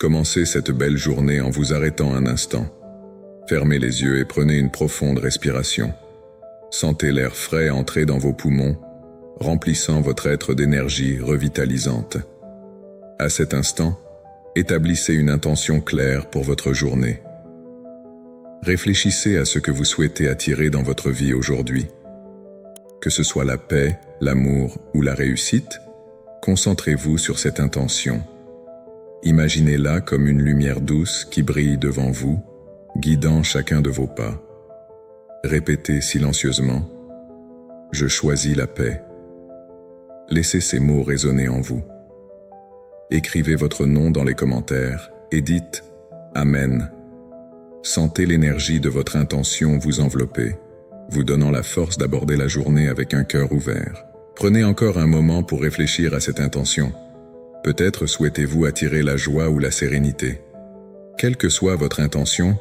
Commencez cette belle journée en vous arrêtant un instant. Fermez les yeux et prenez une profonde respiration. Sentez l'air frais entrer dans vos poumons, remplissant votre être d'énergie revitalisante. À cet instant, établissez une intention claire pour votre journée. Réfléchissez à ce que vous souhaitez attirer dans votre vie aujourd'hui. Que ce soit la paix, l'amour ou la réussite, concentrez-vous sur cette intention. Imaginez-la comme une lumière douce qui brille devant vous, guidant chacun de vos pas. Répétez silencieusement « Je choisis la paix ». Laissez ces mots résonner en vous. Écrivez votre nom dans les commentaires et dites « Amen ». Sentez l'énergie de votre intention vous envelopper, vous donnant la force d'aborder la journée avec un cœur ouvert. Prenez encore un moment pour réfléchir à cette intention. Peut-être souhaitez-vous attirer la joie ou la sérénité. Quelle que soit votre intention,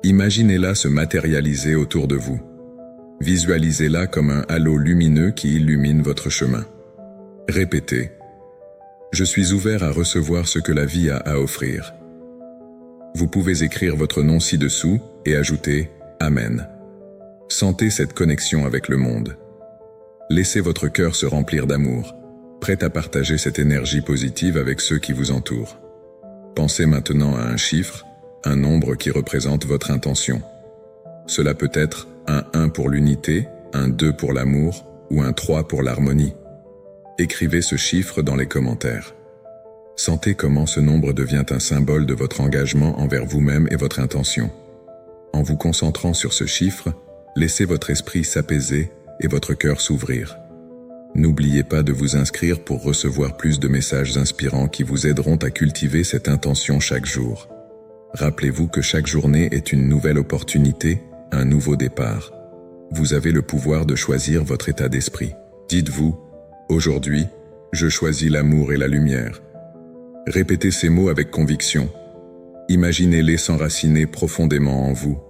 imaginez-la se matérialiser autour de vous. Visualisez-la comme un halo lumineux qui illumine votre chemin. Répétez « Je suis ouvert à recevoir ce que la vie a à offrir ». Vous pouvez écrire votre nom ci-dessous et ajouter « Amen ». Sentez cette connexion avec le monde. Laissez votre cœur se remplir d'amour, prêt à partager cette énergie positive avec ceux qui vous entourent. Pensez maintenant à un chiffre, un nombre qui représente votre intention. Cela peut être un 1 pour l'unité, un 2 pour l'amour ou un 3 pour l'harmonie. Écrivez ce chiffre dans les commentaires. Sentez comment ce nombre devient un symbole de votre engagement envers vous-même et votre intention. En vous concentrant sur ce chiffre, laissez votre esprit s'apaiser et votre cœur s'ouvrir. N'oubliez pas de vous inscrire pour recevoir plus de messages inspirants qui vous aideront à cultiver cette intention chaque jour. Rappelez-vous que chaque journée est une nouvelle opportunité, un nouveau départ. Vous avez le pouvoir de choisir votre état d'esprit. Dites-vous, aujourd'hui, je choisis l'amour et la lumière. Répétez ces mots avec conviction. Imaginez-les s'enraciner profondément en vous.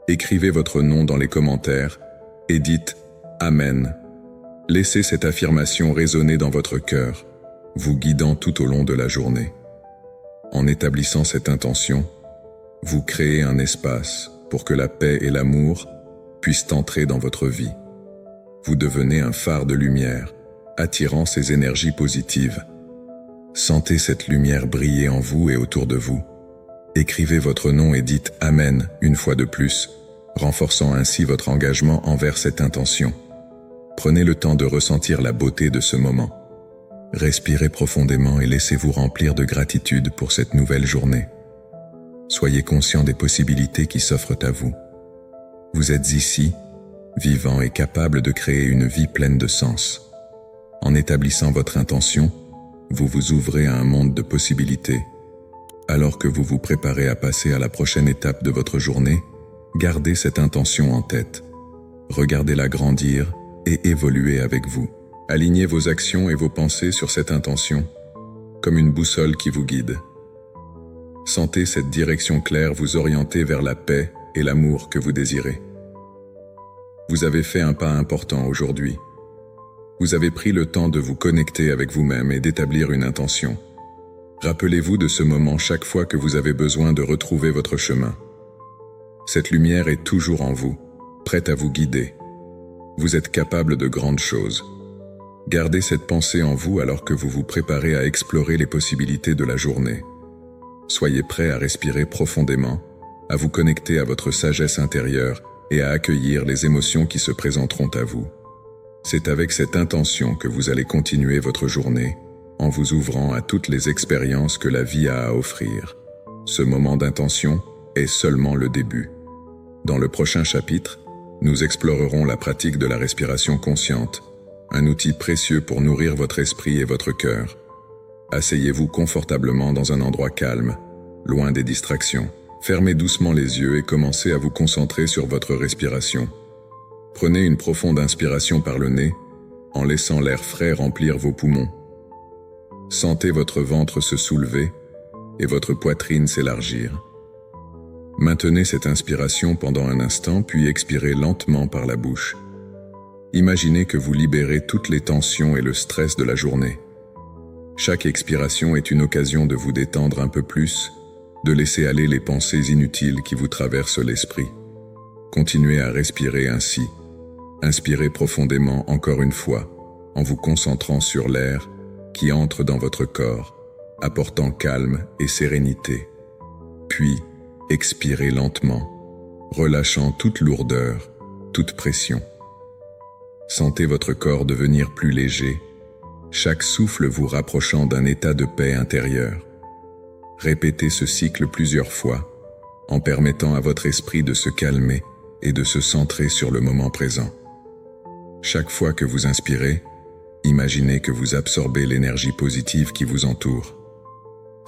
Écrivez votre nom dans les commentaires et dites « Amen ». Laissez cette affirmation résonner dans votre cœur, vous guidant tout au long de la journée. En établissant cette intention, vous créez un espace pour que la paix et l'amour puissent entrer dans votre vie. Vous devenez un phare de lumière, attirant ces énergies positives. Sentez cette lumière briller en vous et autour de vous. Écrivez votre nom et dites « Amen » une fois de plus, renforçant ainsi votre engagement envers cette intention. Prenez le temps de ressentir la beauté de ce moment. Respirez profondément et laissez-vous remplir de gratitude pour cette nouvelle journée. Soyez conscient des possibilités qui s'offrent à vous. Vous êtes ici, vivant et capable de créer une vie pleine de sens. En établissant votre intention, vous vous ouvrez à un monde de possibilités. Alors que vous vous préparez à passer à la prochaine étape de votre journée, gardez cette intention en tête. Regardez-la grandir et évoluer avec vous. Alignez vos actions et vos pensées sur cette intention, comme une boussole qui vous guide. Sentez cette direction claire vous orienter vers la paix et l'amour que vous désirez. Vous avez fait un pas important aujourd'hui. Vous avez pris le temps de vous connecter avec vous-même et d'établir une intention. Rappelez-vous de ce moment chaque fois que vous avez besoin de retrouver votre chemin. Cette lumière est toujours en vous, prête à vous guider. Vous êtes capable de grandes choses. Gardez cette pensée en vous alors que vous vous préparez à explorer les possibilités de la journée. Soyez prêt à respirer profondément, à vous connecter à votre sagesse intérieure et à accueillir les émotions qui se présenteront à vous. C'est avec cette intention que vous allez continuer votre journée, en vous ouvrant à toutes les expériences que la vie a à offrir. Ce moment d'intention est seulement le début. Dans le prochain chapitre, nous explorerons la pratique de la respiration consciente, un outil précieux pour nourrir votre esprit et votre cœur. Asseyez-vous confortablement dans un endroit calme, loin des distractions. Fermez doucement les yeux et commencez à vous concentrer sur votre respiration. Prenez une profonde inspiration par le nez, en laissant l'air frais remplir vos poumons. Sentez votre ventre se soulever et votre poitrine s'élargir. Maintenez cette inspiration pendant un instant, puis expirez lentement par la bouche. Imaginez que vous libérez toutes les tensions et le stress de la journée. Chaque expiration est une occasion de vous détendre un peu plus, de laisser aller les pensées inutiles qui vous traversent l'esprit. Continuez à respirer ainsi. Inspirez profondément encore une fois, en vous concentrant sur l'air qui entre dans votre corps, apportant calme et sérénité. Puis, expirez lentement, relâchant toute lourdeur, toute pression. Sentez votre corps devenir plus léger, chaque souffle vous rapprochant d'un état de paix intérieure. Répétez ce cycle plusieurs fois, en permettant à votre esprit de se calmer et de se centrer sur le moment présent. Chaque fois que vous inspirez, imaginez que vous absorbez l'énergie positive qui vous entoure.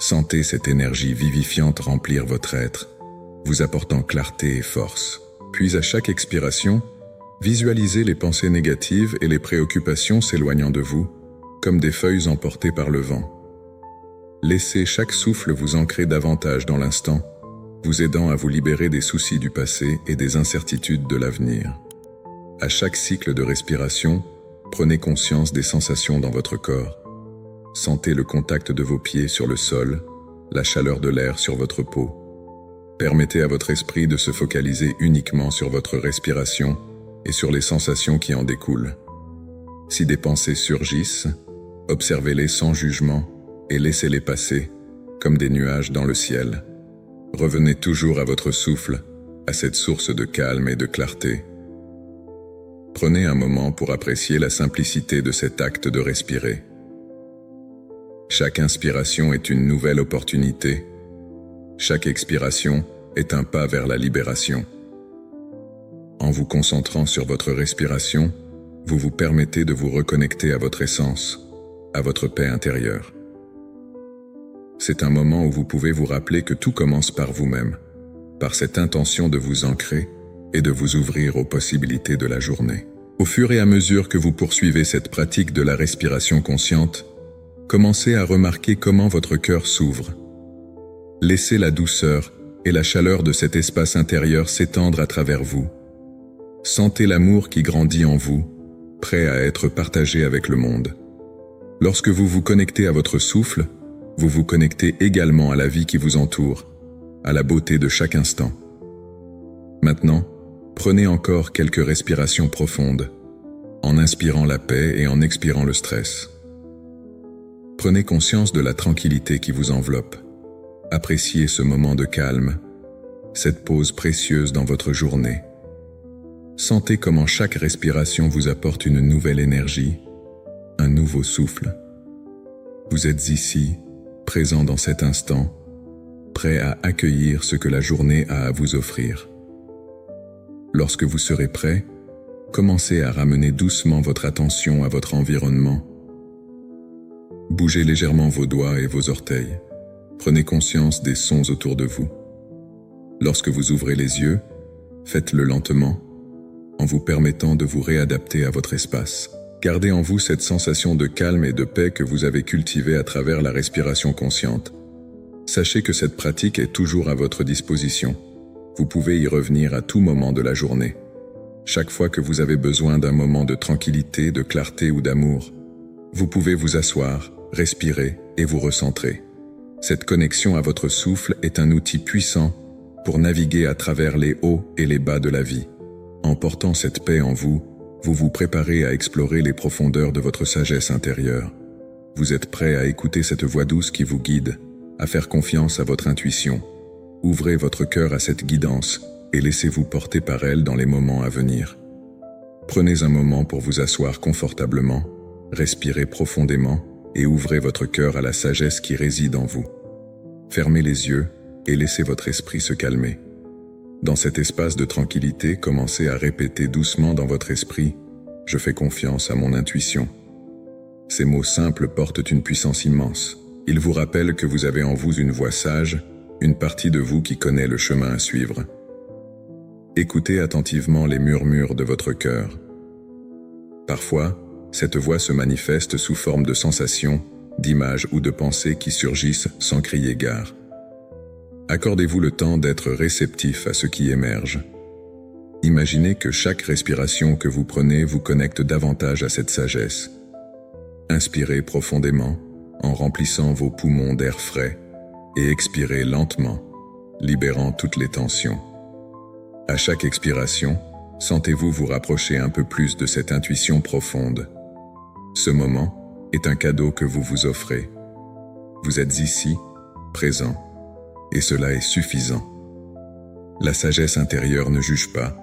Sentez cette énergie vivifiante remplir votre être, vous apportant clarté et force. Puis à chaque expiration, visualisez les pensées négatives et les préoccupations s'éloignant de vous, comme des feuilles emportées par le vent. Laissez chaque souffle vous ancrer davantage dans l'instant, vous aidant à vous libérer des soucis du passé et des incertitudes de l'avenir. À chaque cycle de respiration, prenez conscience des sensations dans votre corps. Sentez le contact de vos pieds sur le sol, la chaleur de l'air sur votre peau. Permettez à votre esprit de se focaliser uniquement sur votre respiration et sur les sensations qui en découlent. Si des pensées surgissent, observez-les sans jugement et laissez-les passer, comme des nuages dans le ciel. Revenez toujours à votre souffle, à cette source de calme et de clarté. Prenez un moment pour apprécier la simplicité de cet acte de respirer. Chaque inspiration est une nouvelle opportunité. Chaque expiration est un pas vers la libération. En vous concentrant sur votre respiration, vous vous permettez de vous reconnecter à votre essence, à votre paix intérieure. C'est un moment où vous pouvez vous rappeler que tout commence par vous-même, par cette intention de vous ancrer et de vous ouvrir aux possibilités de la journée. Au fur et à mesure que vous poursuivez cette pratique de la respiration consciente, commencez à remarquer comment votre cœur s'ouvre. Laissez la douceur et la chaleur de cet espace intérieur s'étendre à travers vous. Sentez l'amour qui grandit en vous, prêt à être partagé avec le monde. Lorsque vous vous connectez à votre souffle, vous vous connectez également à la vie qui vous entoure, à la beauté de chaque instant. Maintenant, prenez encore quelques respirations profondes, en inspirant la paix et en expirant le stress. Prenez conscience de la tranquillité qui vous enveloppe. Appréciez ce moment de calme, cette pause précieuse dans votre journée. Sentez comment chaque respiration vous apporte une nouvelle énergie, un nouveau souffle. Vous êtes ici, présent dans cet instant, prêt à accueillir ce que la journée a à vous offrir. Lorsque vous serez prêt, commencez à ramener doucement votre attention à votre environnement. Bougez légèrement vos doigts et vos orteils. Prenez conscience des sons autour de vous. Lorsque vous ouvrez les yeux, faites-le lentement, en vous permettant de vous réadapter à votre espace. Gardez en vous cette sensation de calme et de paix que vous avez cultivée à travers la respiration consciente. Sachez que cette pratique est toujours à votre disposition. Vous pouvez y revenir à tout moment de la journée. Chaque fois que vous avez besoin d'un moment de tranquillité, de clarté ou d'amour, vous pouvez vous asseoir, respirer et vous recentrer. Cette connexion à votre souffle est un outil puissant pour naviguer à travers les hauts et les bas de la vie. En portant cette paix en vous, vous vous préparez à explorer les profondeurs de votre sagesse intérieure. Vous êtes prêt à écouter cette voix douce qui vous guide, à faire confiance à votre intuition. Ouvrez votre cœur à cette guidance et laissez-vous porter par elle dans les moments à venir. Prenez un moment pour vous asseoir confortablement, respirez profondément et ouvrez votre cœur à la sagesse qui réside en vous. Fermez les yeux et laissez votre esprit se calmer. Dans cet espace de tranquillité, commencez à répéter doucement dans votre esprit « Je fais confiance à mon intuition ». Ces mots simples portent une puissance immense. Ils vous rappellent que vous avez en vous une voix sage, une partie de vous qui connaît le chemin à suivre. Écoutez attentivement les murmures de votre cœur. Parfois, cette voix se manifeste sous forme de sensations, d'images ou de pensées qui surgissent sans crier gare. Accordez-vous le temps d'être réceptif à ce qui émerge. Imaginez que chaque respiration que vous prenez vous connecte davantage à cette sagesse. Inspirez profondément, en remplissant vos poumons d'air frais et expirez lentement, libérant toutes les tensions. À chaque expiration, sentez-vous vous rapprocher un peu plus de cette intuition profonde. Ce moment est un cadeau que vous vous offrez. Vous êtes ici, présent, et cela est suffisant. La sagesse intérieure ne juge pas,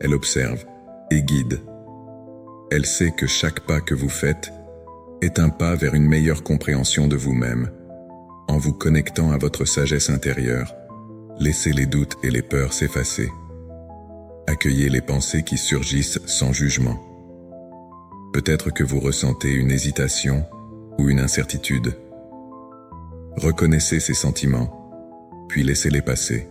elle observe et guide. Elle sait que chaque pas que vous faites est un pas vers une meilleure compréhension de vous-même. En vous connectant à votre sagesse intérieure, laissez les doutes et les peurs s'effacer. Accueillez les pensées qui surgissent sans jugement. Peut-être que vous ressentez une hésitation ou une incertitude. Reconnaissez ces sentiments, puis laissez-les passer,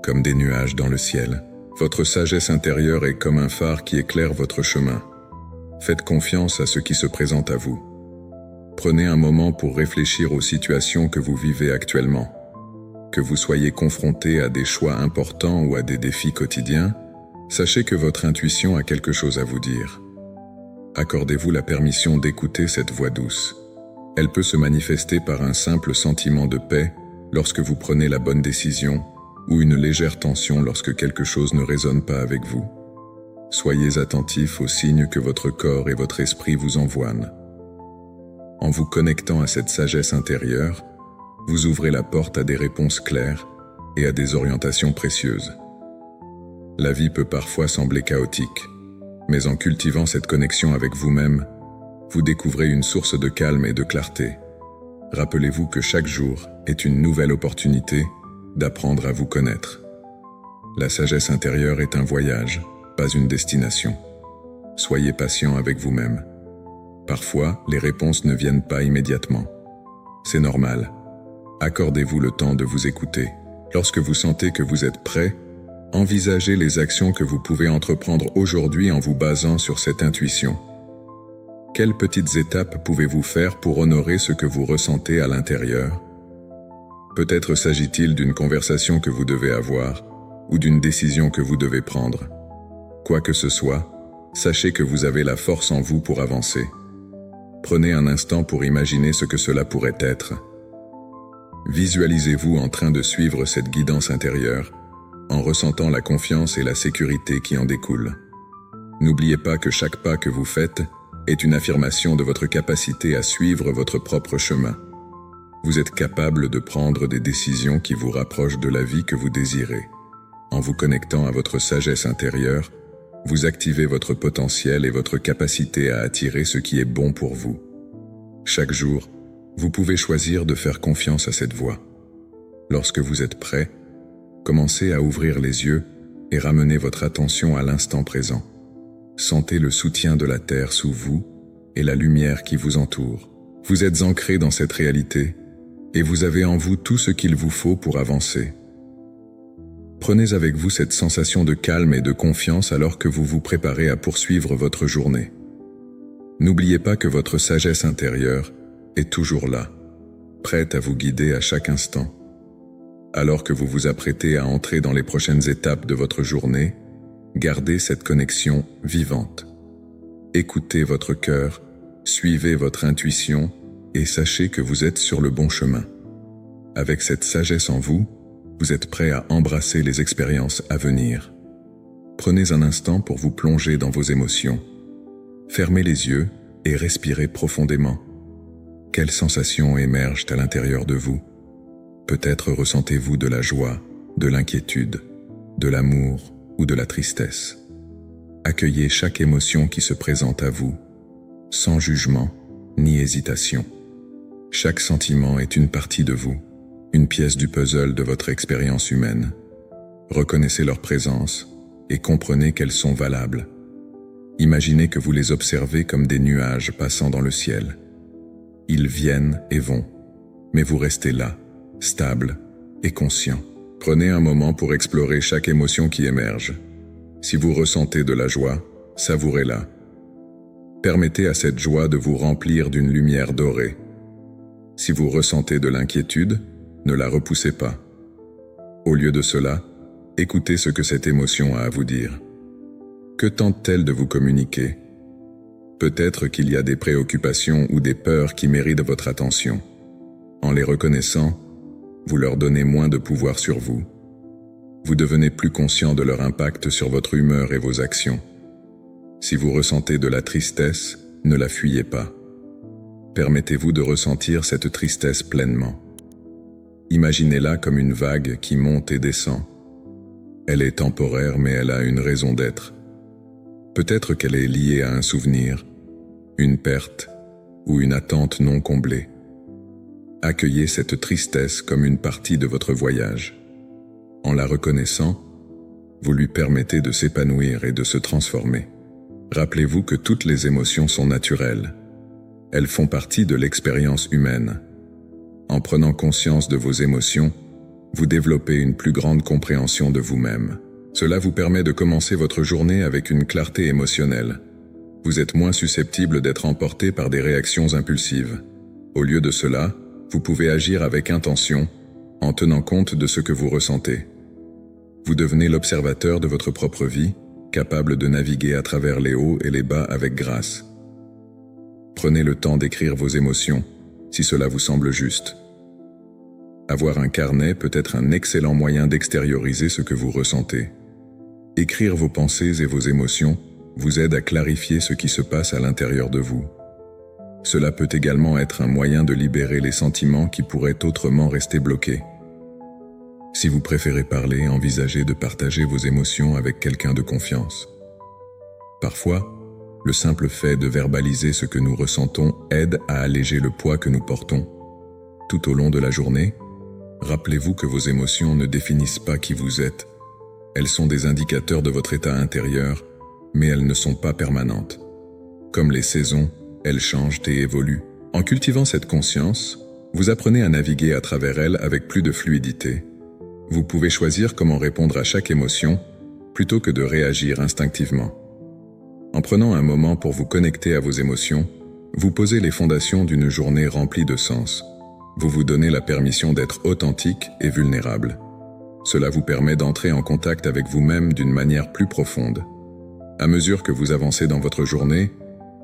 comme des nuages dans le ciel. Votre sagesse intérieure est comme un phare qui éclaire votre chemin. Faites confiance à ce qui se présente à vous. Prenez un moment pour réfléchir aux situations que vous vivez actuellement. Que vous soyez confronté à des choix importants ou à des défis quotidiens, sachez que votre intuition a quelque chose à vous dire. Accordez-vous la permission d'écouter cette voix douce. Elle peut se manifester par un simple sentiment de paix lorsque vous prenez la bonne décision ou une légère tension lorsque quelque chose ne résonne pas avec vous. Soyez attentifs aux signes que votre corps et votre esprit vous envoient. En vous connectant à cette sagesse intérieure, vous ouvrez la porte à des réponses claires et à des orientations précieuses. La vie peut parfois sembler chaotique, mais en cultivant cette connexion avec vous-même, vous découvrez une source de calme et de clarté. Rappelez-vous que chaque jour est une nouvelle opportunité d'apprendre à vous connaître. La sagesse intérieure est un voyage, pas une destination. Soyez patient avec vous-même. Parfois, les réponses ne viennent pas immédiatement. C'est normal. Accordez-vous le temps de vous écouter. Lorsque vous sentez que vous êtes prêt, envisagez les actions que vous pouvez entreprendre aujourd'hui en vous basant sur cette intuition. Quelles petites étapes pouvez-vous faire pour honorer ce que vous ressentez à l'intérieur? Peut-être s'agit-il d'une conversation que vous devez avoir ou d'une décision que vous devez prendre. Quoi que ce soit, sachez que vous avez la force en vous pour avancer. Prenez un instant pour imaginer ce que cela pourrait être. Visualisez-vous en train de suivre cette guidance intérieure, en ressentant la confiance et la sécurité qui en découlent. N'oubliez pas que chaque pas que vous faites est une affirmation de votre capacité à suivre votre propre chemin. Vous êtes capable de prendre des décisions qui vous rapprochent de la vie que vous désirez. En vous connectant à votre sagesse intérieure, vous activez votre potentiel et votre capacité à attirer ce qui est bon pour vous. Chaque jour, vous pouvez choisir de faire confiance à cette voie. Lorsque vous êtes prêt, commencez à ouvrir les yeux et ramenez votre attention à l'instant présent. Sentez le soutien de la terre sous vous et la lumière qui vous entoure. Vous êtes ancré dans cette réalité et vous avez en vous tout ce qu'il vous faut pour avancer. Prenez avec vous cette sensation de calme et de confiance alors que vous vous préparez à poursuivre votre journée. N'oubliez pas que votre sagesse intérieure est toujours là, prête à vous guider à chaque instant. Alors que vous vous apprêtez à entrer dans les prochaines étapes de votre journée, gardez cette connexion vivante. Écoutez votre cœur, suivez votre intuition et sachez que vous êtes sur le bon chemin. Avec cette sagesse en vous, vous êtes prêt à embrasser les expériences à venir. Prenez un instant pour vous plonger dans vos émotions. Fermez les yeux et respirez profondément. Quelles sensations émergent à l'intérieur de vous? Peut-être ressentez-vous de la joie, de l'inquiétude, de l'amour ou de la tristesse. Accueillez chaque émotion qui se présente à vous, sans jugement ni hésitation. Chaque sentiment est une partie de vous, une pièce du puzzle de votre expérience humaine. Reconnaissez leur présence et comprenez qu'elles sont valables. Imaginez que vous les observez comme des nuages passant dans le ciel. Ils viennent et vont, mais vous restez là, stable et conscient. Prenez un moment pour explorer chaque émotion qui émerge. Si vous ressentez de la joie, savourez-la. Permettez à cette joie de vous remplir d'une lumière dorée. Si vous ressentez de l'inquiétude, ne la repoussez pas. Au lieu de cela, écoutez ce que cette émotion a à vous dire. Que tente-t-elle de vous communiquer? Peut-être qu'il y a des préoccupations ou des peurs qui méritent votre attention. En les reconnaissant, vous leur donnez moins de pouvoir sur vous. Vous devenez plus conscient de leur impact sur votre humeur et vos actions. Si vous ressentez de la tristesse, ne la fuyez pas. Permettez-vous de ressentir cette tristesse pleinement. Imaginez-la comme une vague qui monte et descend. Elle est temporaire, mais elle a une raison d'être. Peut-être qu'elle est liée à un souvenir, une perte ou une attente non comblée. Accueillez cette tristesse comme une partie de votre voyage. En la reconnaissant, vous lui permettez de s'épanouir et de se transformer. Rappelez-vous que toutes les émotions sont naturelles. Elles font partie de l'expérience humaine. En prenant conscience de vos émotions, vous développez une plus grande compréhension de vous-même. Cela vous permet de commencer votre journée avec une clarté émotionnelle. Vous êtes moins susceptible d'être emporté par des réactions impulsives. Au lieu de cela, vous pouvez agir avec intention, en tenant compte de ce que vous ressentez. Vous devenez l'observateur de votre propre vie, capable de naviguer à travers les hauts et les bas avec grâce. Prenez le temps d'écrire vos émotions, si cela vous semble juste. Avoir un carnet peut être un excellent moyen d'extérioriser ce que vous ressentez. Écrire vos pensées et vos émotions vous aide à clarifier ce qui se passe à l'intérieur de vous. Cela peut également être un moyen de libérer les sentiments qui pourraient autrement rester bloqués. Si vous préférez parler, envisagez de partager vos émotions avec quelqu'un de confiance. Parfois, le simple fait de verbaliser ce que nous ressentons aide à alléger le poids que nous portons. Tout au long de la journée, rappelez-vous que vos émotions ne définissent pas qui vous êtes. Elles sont des indicateurs de votre état intérieur, mais elles ne sont pas permanentes. Comme les saisons, elles changent et évoluent. En cultivant cette conscience, vous apprenez à naviguer à travers elles avec plus de fluidité. Vous pouvez choisir comment répondre à chaque émotion, plutôt que de réagir instinctivement. En prenant un moment pour vous connecter à vos émotions, vous posez les fondations d'une journée remplie de sens. Vous vous donnez la permission d'être authentique et vulnérable. Cela vous permet d'entrer en contact avec vous-même d'une manière plus profonde. À mesure que vous avancez dans votre journée,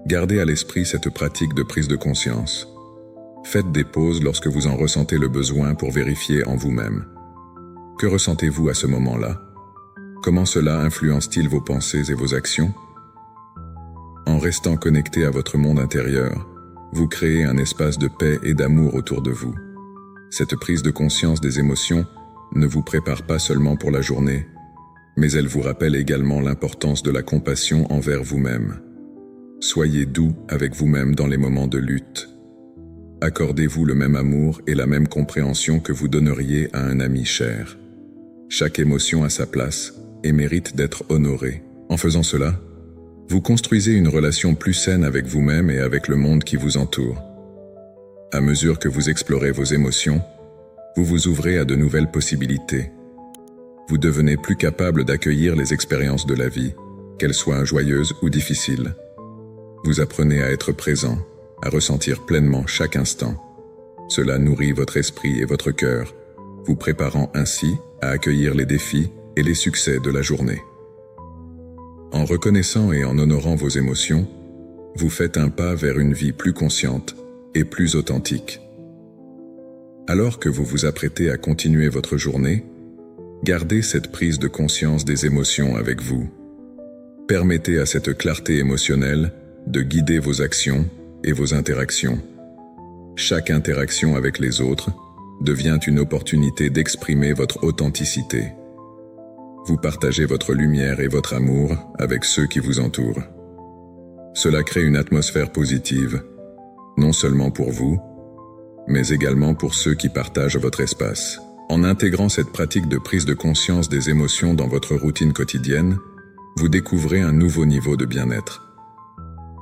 gardez à l'esprit cette pratique de prise de conscience. Faites des pauses lorsque vous en ressentez le besoin pour vérifier en vous-même. Que ressentez-vous à ce moment-là? Comment cela influence-t-il vos pensées et vos actions? En restant connecté à votre monde intérieur, vous créez un espace de paix et d'amour autour de vous. Cette prise de conscience des émotions ne vous prépare pas seulement pour la journée, mais elle vous rappelle également l'importance de la compassion envers vous-même. Soyez doux avec vous-même dans les moments de lutte. Accordez-vous le même amour et la même compréhension que vous donneriez à un ami cher. Chaque émotion a sa place et mérite d'être honorée. En faisant cela, vous construisez une relation plus saine avec vous-même et avec le monde qui vous entoure. À mesure que vous explorez vos émotions, vous vous ouvrez à de nouvelles possibilités. Vous devenez plus capable d'accueillir les expériences de la vie, qu'elles soient joyeuses ou difficiles. Vous apprenez à être présent, à ressentir pleinement chaque instant. Cela nourrit votre esprit et votre cœur, vous préparant ainsi à accueillir les défis et les succès de la journée. En reconnaissant et en honorant vos émotions, vous faites un pas vers une vie plus consciente et plus authentique. Alors que vous vous apprêtez à continuer votre journée, gardez cette prise de conscience des émotions avec vous. Permettez à cette clarté émotionnelle de guider vos actions et vos interactions. Chaque interaction avec les autres devient une opportunité d'exprimer votre authenticité. Vous partagez votre lumière et votre amour avec ceux qui vous entourent. Cela crée une atmosphère positive, non seulement pour vous, mais également pour ceux qui partagent votre espace. En intégrant cette pratique de prise de conscience des émotions dans votre routine quotidienne, vous découvrez un nouveau niveau de bien-être.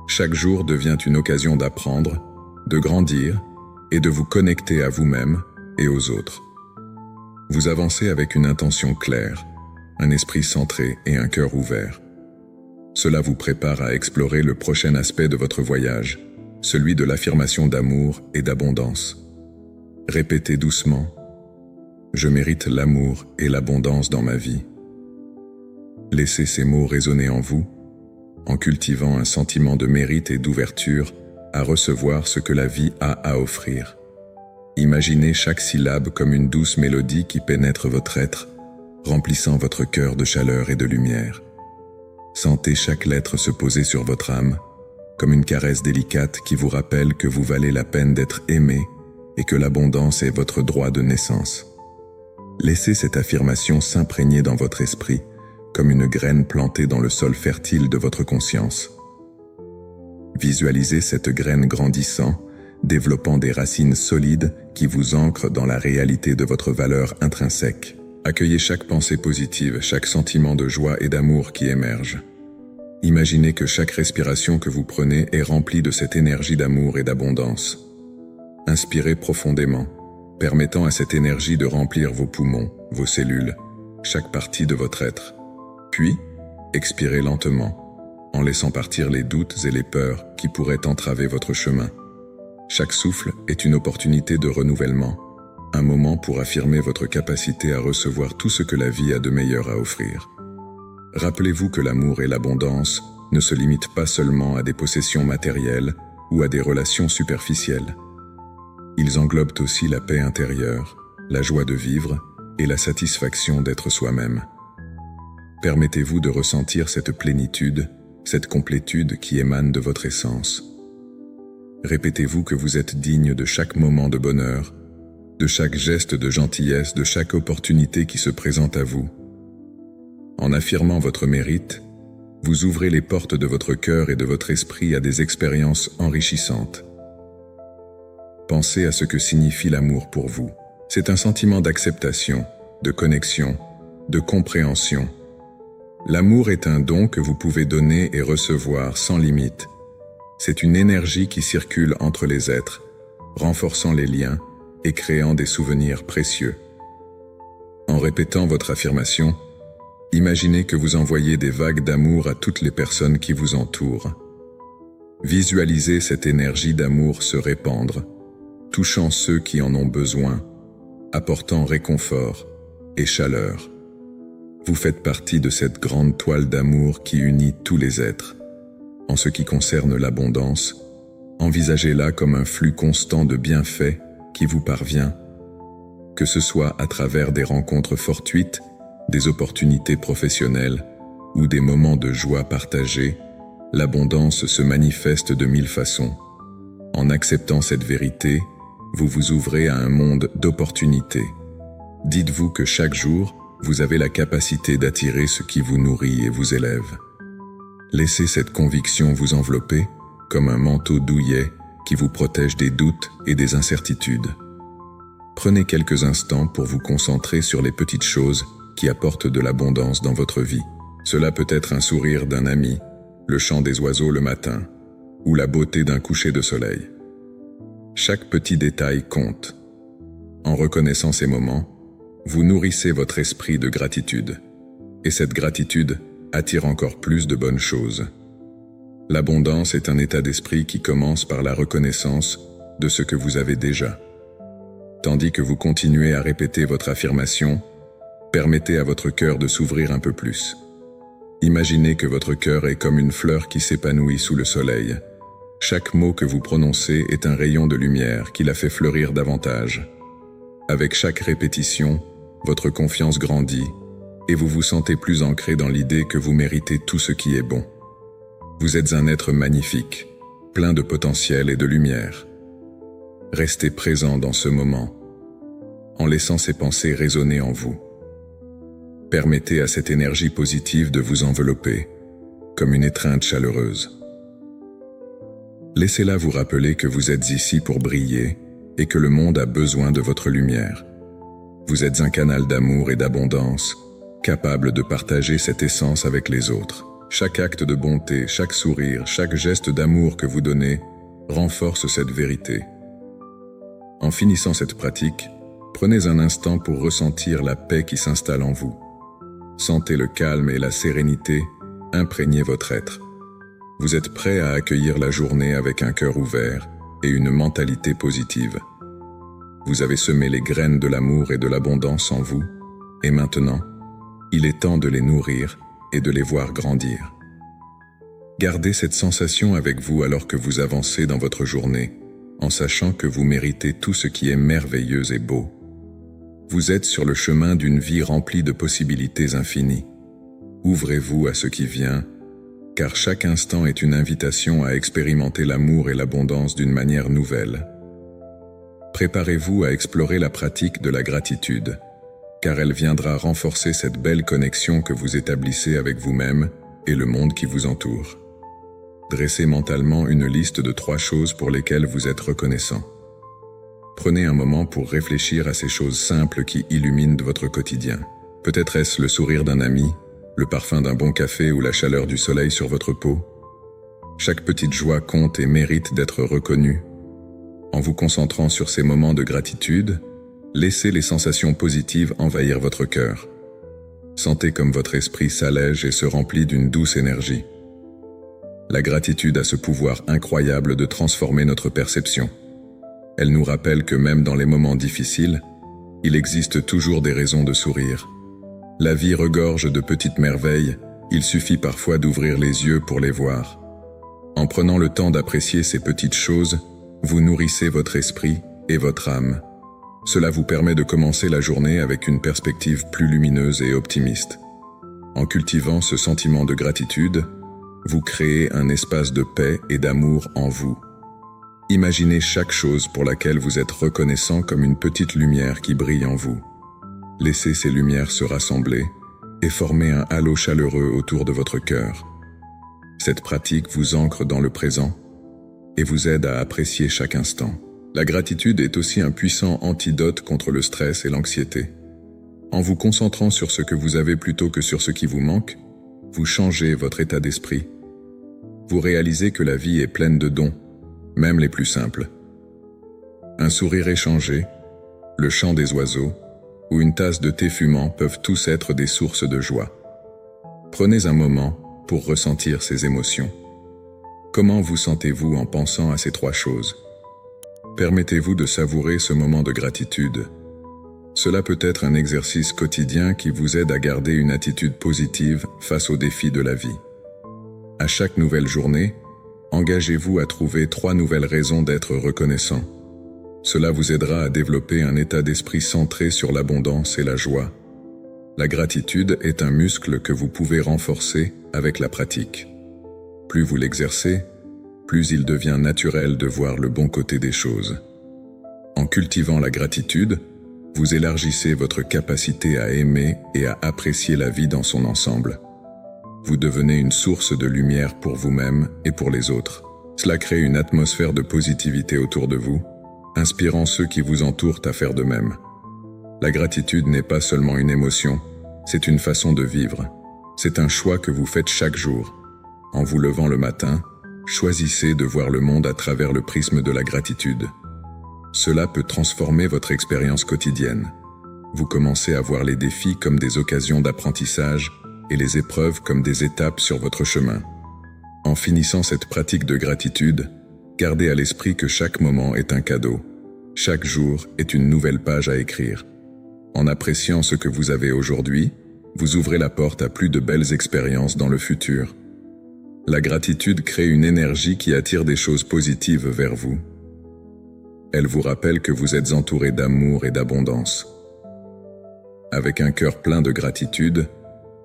Chaque jour devient une occasion d'apprendre, de grandir et de vous connecter à vous-même et aux autres. Vous avancez avec une intention claire, un esprit centré et un cœur ouvert. Cela vous prépare à explorer le prochain aspect de votre voyage, celui de l'affirmation d'amour et d'abondance. Répétez doucement « Je mérite l'amour et l'abondance dans ma vie ». Laissez ces mots résonner en vous en cultivant un sentiment de mérite et d'ouverture à recevoir ce que la vie a à offrir. Imaginez chaque syllabe comme une douce mélodie qui pénètre votre être, remplissant votre cœur de chaleur et de lumière. Sentez chaque lettre se poser sur votre âme, comme une caresse délicate qui vous rappelle que vous valez la peine d'être aimé et que l'abondance est votre droit de naissance. Laissez cette affirmation s'imprégner dans votre esprit, comme une graine plantée dans le sol fertile de votre conscience. Visualisez cette graine grandissant, développant des racines solides qui vous ancrent dans la réalité de votre valeur intrinsèque. Accueillez chaque pensée positive, chaque sentiment de joie et d'amour qui émerge. Imaginez que chaque respiration que vous prenez est remplie de cette énergie d'amour et d'abondance. Inspirez profondément, permettant à cette énergie de remplir vos poumons, vos cellules, chaque partie de votre être. Puis, expirez lentement, en laissant partir les doutes et les peurs qui pourraient entraver votre chemin. Chaque souffle est une opportunité de renouvellement, un moment pour affirmer votre capacité à recevoir tout ce que la vie a de meilleur à offrir. Rappelez-vous que l'amour et l'abondance ne se limitent pas seulement à des possessions matérielles ou à des relations superficielles. Ils englobent aussi la paix intérieure, la joie de vivre et la satisfaction d'être soi-même. Permettez-vous de ressentir cette plénitude, cette complétude qui émane de votre essence. Répétez-vous que vous êtes digne de chaque moment de bonheur, de chaque geste de gentillesse, de chaque opportunité qui se présente à vous. En affirmant votre mérite, vous ouvrez les portes de votre cœur et de votre esprit à des expériences enrichissantes. Pensez à ce que signifie l'amour pour vous. C'est un sentiment d'acceptation, de connexion, de compréhension. L'amour est un don que vous pouvez donner et recevoir sans limite. C'est une énergie qui circule entre les êtres, renforçant les liens et créant des souvenirs précieux. En répétant votre affirmation, imaginez que vous envoyez des vagues d'amour à toutes les personnes qui vous entourent. Visualisez cette énergie d'amour se répandre, touchant ceux qui en ont besoin, apportant réconfort et chaleur. Vous faites partie de cette grande toile d'amour qui unit tous les êtres. En ce qui concerne l'abondance, envisagez-la comme un flux constant de bienfaits qui vous parvient, que ce soit à travers des rencontres fortuites, des opportunités professionnelles ou des moments de joie partagés. L'abondance se manifeste de 1000 façons. En acceptant cette vérité, vous vous ouvrez à un monde d'opportunités. Dites-vous que chaque jour, vous avez la capacité d'attirer ce qui vous nourrit et vous élève. Laissez cette conviction vous envelopper comme un manteau douillet qui vous protège des doutes et des incertitudes. Prenez quelques instants pour vous concentrer sur les petites choses qui apportent de l'abondance dans votre vie. Cela peut être un sourire d'un ami, le chant des oiseaux le matin, ou la beauté d'un coucher de soleil. Chaque petit détail compte. En reconnaissant ces moments, vous nourrissez votre esprit de gratitude. Et cette gratitude attire encore plus de bonnes choses. L'abondance est un état d'esprit qui commence par la reconnaissance de ce que vous avez déjà. Tandis que vous continuez à répéter votre affirmation, permettez à votre cœur de s'ouvrir un peu plus. Imaginez que votre cœur est comme une fleur qui s'épanouit sous le soleil. Chaque mot que vous prononcez est un rayon de lumière qui la fait fleurir davantage. Avec chaque répétition, votre confiance grandit et vous vous sentez plus ancré dans l'idée que vous méritez tout ce qui est bon. Vous êtes un être magnifique, plein de potentiel et de lumière. Restez présent dans ce moment, en laissant ces pensées résonner en vous. Permettez à cette énergie positive de vous envelopper, comme une étreinte chaleureuse. Laissez-la vous rappeler que vous êtes ici pour briller et que le monde a besoin de votre lumière. Vous êtes un canal d'amour et d'abondance, capable de partager cette essence avec les autres. Chaque acte de bonté, chaque sourire, chaque geste d'amour que vous donnez renforce cette vérité. En finissant cette pratique, prenez un instant pour ressentir la paix qui s'installe en vous. Sentez le calme et la sérénité imprégner votre être. Vous êtes prêt à accueillir la journée avec un cœur ouvert et une mentalité positive. Vous avez semé les graines de l'amour et de l'abondance en vous, et maintenant, il est temps de les nourrir et de les voir grandir. Gardez cette sensation avec vous alors que vous avancez dans votre journée, en sachant que vous méritez tout ce qui est merveilleux et beau. Vous êtes sur le chemin d'une vie remplie de possibilités infinies. Ouvrez-vous à ce qui vient, car chaque instant est une invitation à expérimenter l'amour et l'abondance d'une manière nouvelle. Préparez-vous à explorer la pratique de la gratitude, car elle viendra renforcer cette belle connexion que vous établissez avec vous-même et le monde qui vous entoure. Dressez mentalement une liste de 3 choses pour lesquelles vous êtes reconnaissant. Prenez un moment pour réfléchir à ces choses simples qui illuminent votre quotidien. Peut-être est-ce le sourire d'un ami, le parfum d'un bon café ou la chaleur du soleil sur votre peau. Chaque petite joie compte et mérite d'être reconnue. En vous concentrant sur ces moments de gratitude, laissez les sensations positives envahir votre cœur. Sentez comme votre esprit s'allège et se remplit d'une douce énergie. La gratitude a ce pouvoir incroyable de transformer notre perception. Elle nous rappelle que même dans les moments difficiles, il existe toujours des raisons de sourire. La vie regorge de petites merveilles, il suffit parfois d'ouvrir les yeux pour les voir. En prenant le temps d'apprécier ces petites choses, vous nourrissez votre esprit et votre âme. Cela vous permet de commencer la journée avec une perspective plus lumineuse et optimiste. En cultivant ce sentiment de gratitude, vous créez un espace de paix et d'amour en vous. Imaginez chaque chose pour laquelle vous êtes reconnaissant comme une petite lumière qui brille en vous. Laissez ces lumières se rassembler et former un halo chaleureux autour de votre cœur. Cette pratique vous ancre dans le présent et vous aide à apprécier chaque instant. La gratitude est aussi un puissant antidote contre le stress et l'anxiété. En vous concentrant sur ce que vous avez plutôt que sur ce qui vous manque, vous changez votre état d'esprit. Vous réalisez que la vie est pleine de dons, même les plus simples. Un sourire échangé, le chant des oiseaux ou une tasse de thé fumant peuvent tous être des sources de joie. Prenez un moment pour ressentir ces émotions. Comment vous sentez-vous en pensant à ces 3 choses? Permettez-vous de savourer ce moment de gratitude. Cela peut être un exercice quotidien qui vous aide à garder une attitude positive face aux défis de la vie. À chaque nouvelle journée, engagez-vous à trouver 3 nouvelles raisons d'être reconnaissant. Cela vous aidera à développer un état d'esprit centré sur l'abondance et la joie. La gratitude est un muscle que vous pouvez renforcer avec la pratique. Plus vous l'exercez, plus il devient naturel de voir le bon côté des choses. En cultivant la gratitude, vous élargissez votre capacité à aimer et à apprécier la vie dans son ensemble. Vous devenez une source de lumière pour vous-même et pour les autres. Cela crée une atmosphère de positivité autour de vous, inspirant ceux qui vous entourent à faire de même. La gratitude n'est pas seulement une émotion, c'est une façon de vivre. C'est un choix que vous faites chaque jour. En vous levant le matin, choisissez de voir le monde à travers le prisme de la gratitude. Cela peut transformer votre expérience quotidienne. Vous commencez à voir les défis comme des occasions d'apprentissage et les épreuves comme des étapes sur votre chemin. En finissant cette pratique de gratitude, gardez à l'esprit que chaque moment est un cadeau. Chaque jour est une nouvelle page à écrire. En appréciant ce que vous avez aujourd'hui, vous ouvrez la porte à plus de belles expériences dans le futur. La gratitude crée une énergie qui attire des choses positives vers vous. Elle vous rappelle que vous êtes entouré d'amour et d'abondance. Avec un cœur plein de gratitude,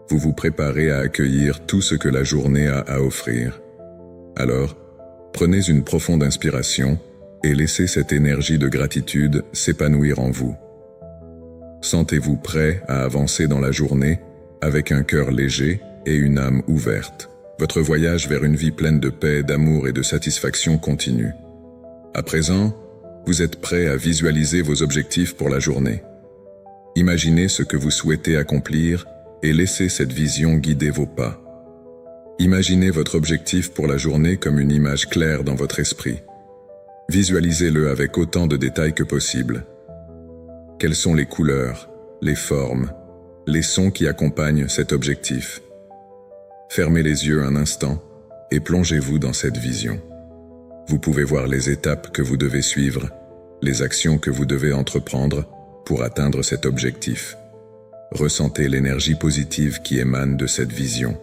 vous vous préparez à accueillir tout ce que la journée a à offrir. Alors, prenez une profonde inspiration et laissez cette énergie de gratitude s'épanouir en vous. Sentez-vous prêt à avancer dans la journée avec un cœur léger et une âme ouverte. Votre voyage vers une vie pleine de paix, d'amour et de satisfaction continue. À présent, vous êtes prêt à visualiser vos objectifs pour la journée. Imaginez ce que vous souhaitez accomplir et laissez cette vision guider vos pas. Imaginez votre objectif pour la journée comme une image claire dans votre esprit. Visualisez-le avec autant de détails que possible. Quelles sont les couleurs, les formes, les sons qui accompagnent cet objectif? Fermez les yeux un instant et plongez-vous dans cette vision. Vous pouvez voir les étapes que vous devez suivre, les actions que vous devez entreprendre pour atteindre cet objectif. Ressentez l'énergie positive qui émane de cette vision.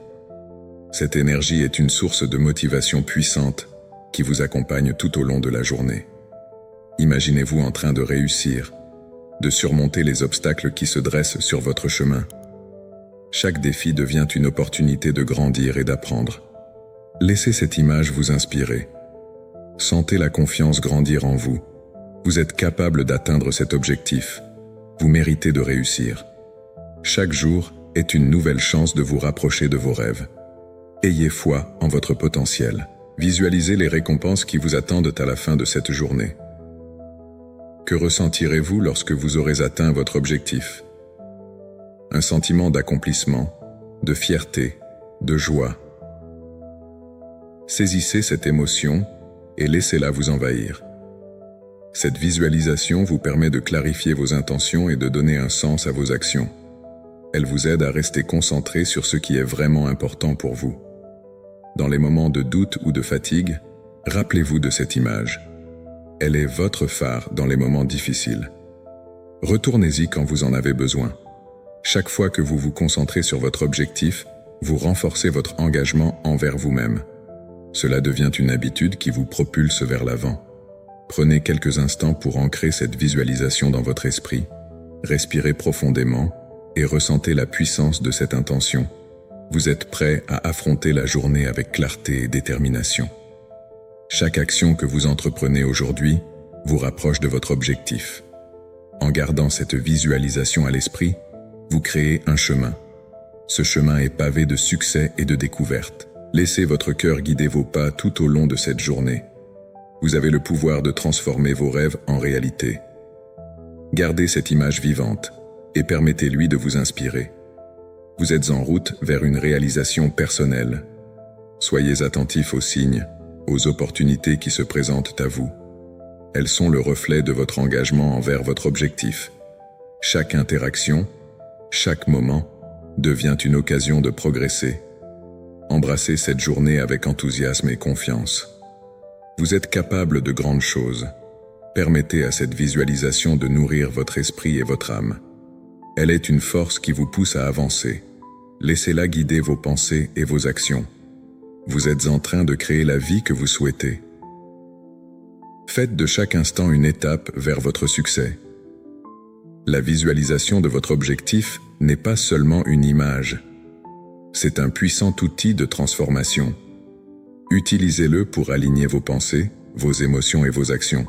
Cette énergie est une source de motivation puissante qui vous accompagne tout au long de la journée. Imaginez-vous en train de réussir, de surmonter les obstacles qui se dressent sur votre chemin. Chaque défi devient une opportunité de grandir et d'apprendre. Laissez cette image vous inspirer. Sentez la confiance grandir en vous. Vous êtes capable d'atteindre cet objectif. Vous méritez de réussir. Chaque jour est une nouvelle chance de vous rapprocher de vos rêves. Ayez foi en votre potentiel. Visualisez les récompenses qui vous attendent à la fin de cette journée. Que ressentirez-vous lorsque vous aurez atteint votre objectif? Un sentiment d'accomplissement, de fierté, de joie. Saisissez cette émotion et laissez-la vous envahir. Cette visualisation vous permet de clarifier vos intentions et de donner un sens à vos actions. Elle vous aide à rester concentré sur ce qui est vraiment important pour vous. Dans les moments de doute ou de fatigue, rappelez-vous de cette image. Elle est votre phare dans les moments difficiles. Retournez-y quand vous en avez besoin. Chaque fois que vous vous concentrez sur votre objectif, vous renforcez votre engagement envers vous-même. Cela devient une habitude qui vous propulse vers l'avant. Prenez quelques instants pour ancrer cette visualisation dans votre esprit. Respirez profondément et ressentez la puissance de cette intention. Vous êtes prêt à affronter la journée avec clarté et détermination. Chaque action que vous entreprenez aujourd'hui vous rapproche de votre objectif. En gardant cette visualisation à l'esprit, vous créez un chemin. Ce chemin est pavé de succès et de découvertes. Laissez votre cœur guider vos pas tout au long de cette journée. Vous avez le pouvoir de transformer vos rêves en réalité. Gardez cette image vivante et permettez-lui de vous inspirer. Vous êtes en route vers une réalisation personnelle. Soyez attentifs aux signes, aux opportunités qui se présentent à vous. Elles sont le reflet de votre engagement envers votre objectif. Chaque interaction, chaque moment, devient une occasion de progresser. Embrassez cette journée avec enthousiasme et confiance. Vous êtes capable de grandes choses. Permettez à cette visualisation de nourrir votre esprit et votre âme. Elle est une force qui vous pousse à avancer. Laissez-la guider vos pensées et vos actions. Vous êtes en train de créer la vie que vous souhaitez. Faites de chaque instant une étape vers votre succès. La visualisation de votre objectif n'est pas seulement une image. C'est un puissant outil de transformation. Utilisez-le pour aligner vos pensées, vos émotions et vos actions.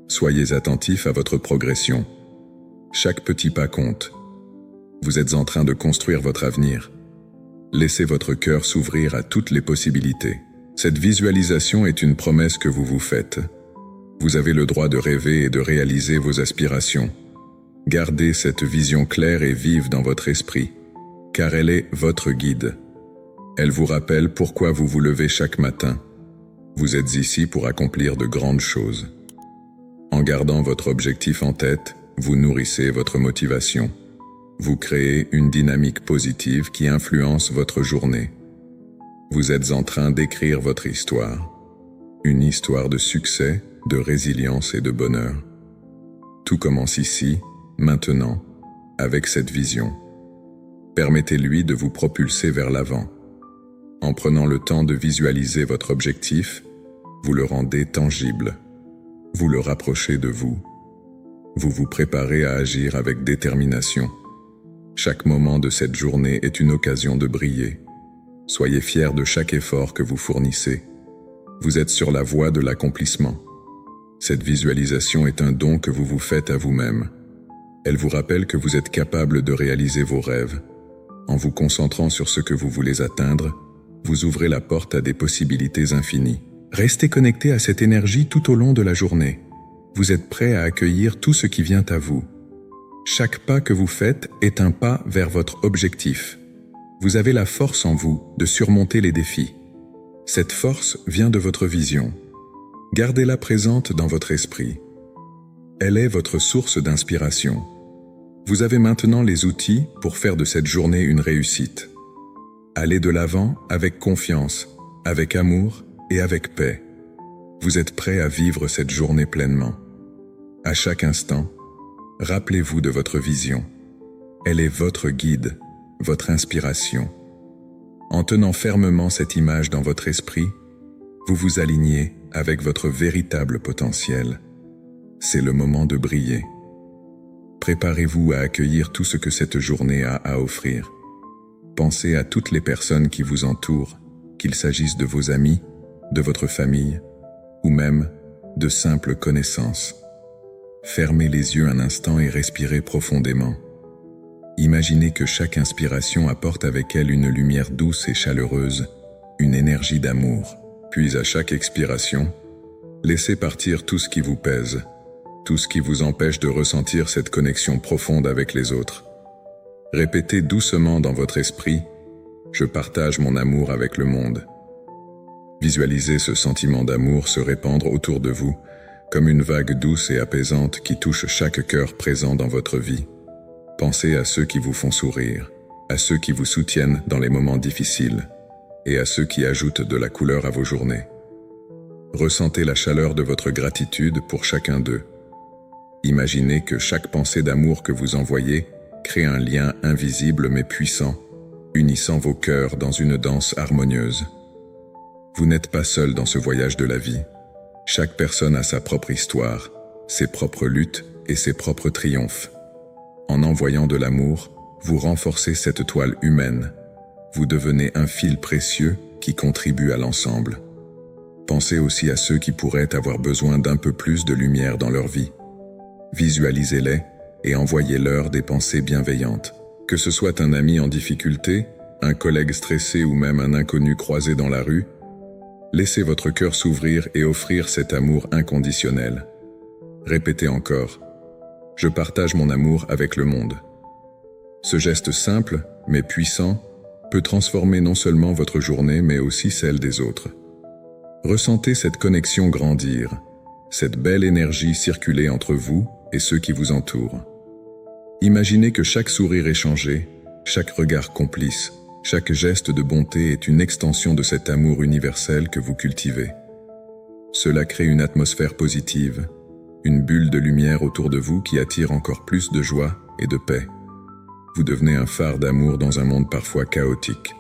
Soyez attentifs à votre progression. Chaque petit pas compte. Vous êtes en train de construire votre avenir. Laissez votre cœur s'ouvrir à toutes les possibilités. Cette visualisation est une promesse que vous vous faites. Vous avez le droit de rêver et de réaliser vos aspirations. Gardez cette vision claire et vive dans votre esprit, car elle est votre guide. Elle vous rappelle pourquoi vous vous levez chaque matin. Vous êtes ici pour accomplir de grandes choses. En gardant votre objectif en tête, vous nourrissez votre motivation. Vous créez une dynamique positive qui influence votre journée. Vous êtes en train d'écrire votre histoire. Une histoire de succès, de résilience et de bonheur. Tout commence ici, maintenant, avec cette vision. Permettez-lui de vous propulser vers l'avant. En prenant le temps de visualiser votre objectif, vous le rendez tangible. Vous le rapprochez de vous. Vous vous préparez à agir avec détermination. Chaque moment de cette journée est une occasion de briller. Soyez fiers de chaque effort que vous fournissez. Vous êtes sur la voie de l'accomplissement. Cette visualisation est un don que vous vous faites à vous-même. Elle vous rappelle que vous êtes capable de réaliser vos rêves. En vous concentrant sur ce que vous voulez atteindre, vous ouvrez la porte à des possibilités infinies. Restez connecté à cette énergie tout au long de la journée. Vous êtes prêt à accueillir tout ce qui vient à vous. Chaque pas que vous faites est un pas vers votre objectif. Vous avez la force en vous de surmonter les défis. Cette force vient de votre vision. Gardez-la présente dans votre esprit. Elle est votre source d'inspiration. Vous avez maintenant les outils pour faire de cette journée une réussite. Allez de l'avant avec confiance, avec amour et avec paix. Vous êtes prêt à vivre cette journée pleinement. À chaque instant, rappelez-vous de votre vision. Elle est votre guide, votre inspiration. En tenant fermement cette image dans votre esprit, vous vous alignez avec votre véritable potentiel. C'est le moment de briller. Préparez-vous à accueillir tout ce que cette journée a à offrir. Pensez à toutes les personnes qui vous entourent, qu'il s'agisse de vos amis, de votre famille, ou même de simples connaissances. Fermez les yeux un instant et respirez profondément. Imaginez que chaque inspiration apporte avec elle une lumière douce et chaleureuse, une énergie d'amour. Puis à chaque expiration, laissez partir tout ce qui vous pèse, tout ce qui vous empêche de ressentir cette connexion profonde avec les autres. Répétez doucement dans votre esprit « Je partage mon amour avec le monde ». Visualisez ce sentiment d'amour se répandre autour de vous, comme une vague douce et apaisante qui touche chaque cœur présent dans votre vie. Pensez à ceux qui vous font sourire, à ceux qui vous soutiennent dans les moments difficiles, et à ceux qui ajoutent de la couleur à vos journées. Ressentez la chaleur de votre gratitude pour chacun d'eux. Imaginez que chaque pensée d'amour que vous envoyez crée un lien invisible mais puissant, unissant vos cœurs dans une danse harmonieuse. Vous n'êtes pas seul dans ce voyage de la vie. Chaque personne a sa propre histoire, ses propres luttes et ses propres triomphes. En envoyant de l'amour, vous renforcez cette toile humaine. Vous devenez un fil précieux qui contribue à l'ensemble. Pensez aussi à ceux qui pourraient avoir besoin d'un peu plus de lumière dans leur vie. Visualisez-les et envoyez-leur des pensées bienveillantes. Que ce soit un ami en difficulté, un collègue stressé ou même un inconnu croisé dans la rue, laissez votre cœur s'ouvrir et offrir cet amour inconditionnel. Répétez encore « Je partage mon amour avec le monde ». Ce geste simple, mais puissant, peut transformer non seulement votre journée, mais aussi celle des autres. Ressentez cette connexion grandir, cette belle énergie circuler entre vous et ceux qui vous entourent. Imaginez que chaque sourire échangé, chaque regard complice, chaque geste de bonté est une extension de cet amour universel que vous cultivez. Cela crée une atmosphère positive, une bulle de lumière autour de vous qui attire encore plus de joie et de paix. Vous devenez un phare d'amour dans un monde parfois chaotique.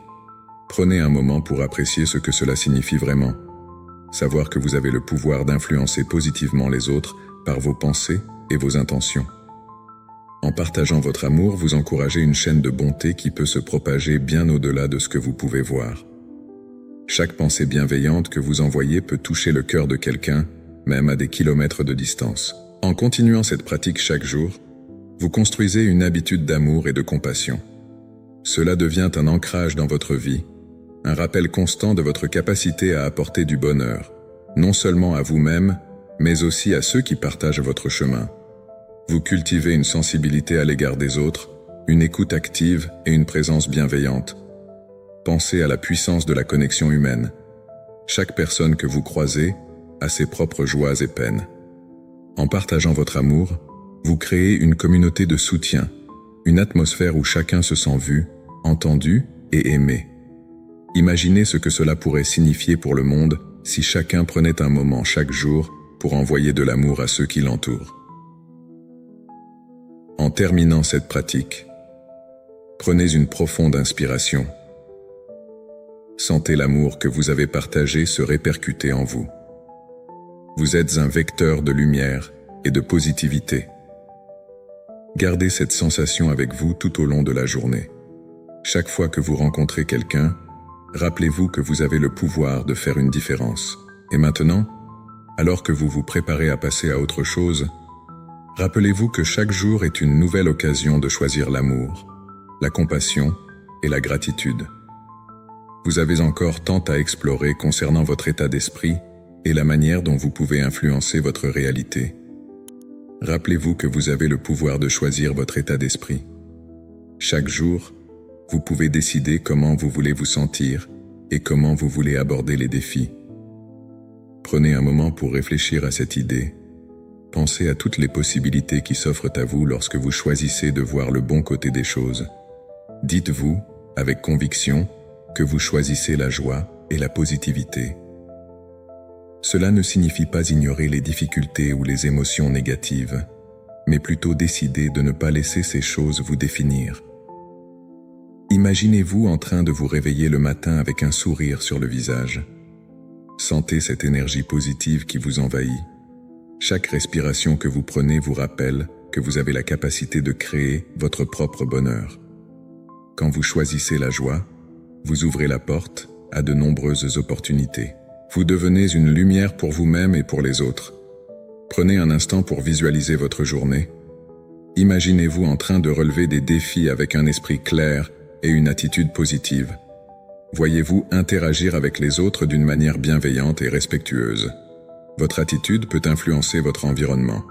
Prenez un moment pour apprécier ce que cela signifie vraiment. Savoir que vous avez le pouvoir d'influencer positivement les autres par vos pensées et vos intentions. En partageant votre amour, vous encouragez une chaîne de bonté qui peut se propager bien au-delà de ce que vous pouvez voir. Chaque pensée bienveillante que vous envoyez peut toucher le cœur de quelqu'un, même à des kilomètres de distance. En continuant cette pratique chaque jour, vous construisez une habitude d'amour et de compassion. Cela devient un ancrage dans votre vie, un rappel constant de votre capacité à apporter du bonheur, non seulement à vous-même, mais aussi à ceux qui partagent votre chemin. Vous cultivez une sensibilité à l'égard des autres, une écoute active et une présence bienveillante. Pensez à la puissance de la connexion humaine. Chaque personne que vous croisez a ses propres joies et peines. En partageant votre amour, vous créez une communauté de soutien, une atmosphère où chacun se sent vu, entendu et aimé. Imaginez ce que cela pourrait signifier pour le monde si chacun prenait un moment chaque jour pour envoyer de l'amour à ceux qui l'entourent. En terminant cette pratique, prenez une profonde inspiration. Sentez l'amour que vous avez partagé se répercuter en vous. Vous êtes un vecteur de lumière et de positivité. Gardez cette sensation avec vous tout au long de la journée. Chaque fois que vous rencontrez quelqu'un, rappelez-vous que vous avez le pouvoir de faire une différence. Et maintenant, alors que vous vous préparez à passer à autre chose, rappelez-vous que chaque jour est une nouvelle occasion de choisir l'amour, la compassion et la gratitude. Vous avez encore tant à explorer concernant votre état d'esprit et la manière dont vous pouvez influencer votre réalité. Rappelez-vous que vous avez le pouvoir de choisir votre état d'esprit. Chaque jour, vous pouvez décider comment vous voulez vous sentir et comment vous voulez aborder les défis. Prenez un moment pour réfléchir à cette idée. Pensez à toutes les possibilités qui s'offrent à vous lorsque vous choisissez de voir le bon côté des choses. Dites-vous, avec conviction, que vous choisissez la joie et la positivité. Cela ne signifie pas ignorer les difficultés ou les émotions négatives, mais plutôt décider de ne pas laisser ces choses vous définir. Imaginez-vous en train de vous réveiller le matin avec un sourire sur le visage. Sentez cette énergie positive qui vous envahit. Chaque respiration que vous prenez vous rappelle que vous avez la capacité de créer votre propre bonheur. Quand vous choisissez la joie, vous ouvrez la porte à de nombreuses opportunités. Vous devenez une lumière pour vous-même et pour les autres. Prenez un instant pour visualiser votre journée. Imaginez-vous en train de relever des défis avec un esprit clair et une attitude positive. Voyez-vous interagir avec les autres d'une manière bienveillante et respectueuse. Votre attitude peut influencer votre environnement.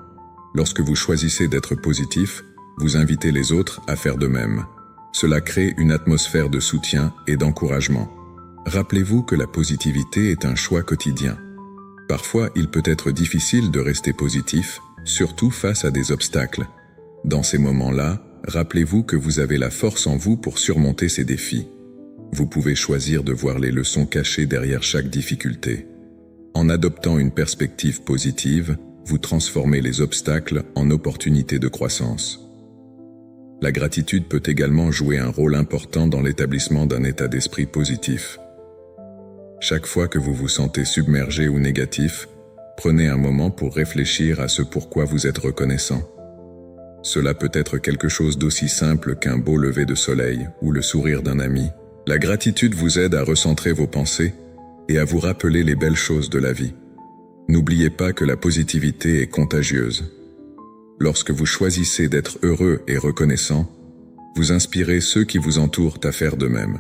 Lorsque vous choisissez d'être positif, vous invitez les autres à faire de même. Cela crée une atmosphère de soutien et d'encouragement. Rappelez-vous que la positivité est un choix quotidien. Parfois, il peut être difficile de rester positif, surtout face à des obstacles. Dans ces moments-là, rappelez-vous que vous avez la force en vous pour surmonter ces défis. Vous pouvez choisir de voir les leçons cachées derrière chaque difficulté. En adoptant une perspective positive, vous transformez les obstacles en opportunités de croissance. La gratitude peut également jouer un rôle important dans l'établissement d'un état d'esprit positif. Chaque fois que vous vous sentez submergé ou négatif, prenez un moment pour réfléchir à ce pourquoi vous êtes reconnaissant. Cela peut être quelque chose d'aussi simple qu'un beau lever de soleil ou le sourire d'un ami. La gratitude vous aide à recentrer vos pensées et à vous rappeler les belles choses de la vie. N'oubliez pas que la positivité est contagieuse. Lorsque vous choisissez d'être heureux et reconnaissant, vous inspirez ceux qui vous entourent à faire de même.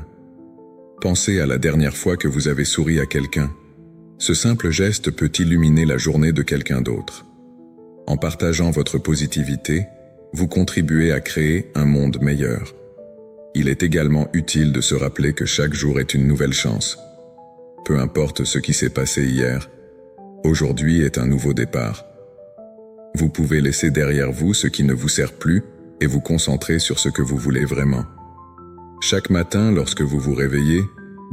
Pensez à la dernière fois que vous avez souri à quelqu'un. Ce simple geste peut illuminer la journée de quelqu'un d'autre. En partageant votre positivité, vous contribuez à créer un monde meilleur. Il est également utile de se rappeler que chaque jour est une nouvelle chance. Peu importe ce qui s'est passé hier, aujourd'hui est un nouveau départ. Vous pouvez laisser derrière vous ce qui ne vous sert plus et vous concentrer sur ce que vous voulez vraiment. Chaque matin, lorsque vous vous réveillez,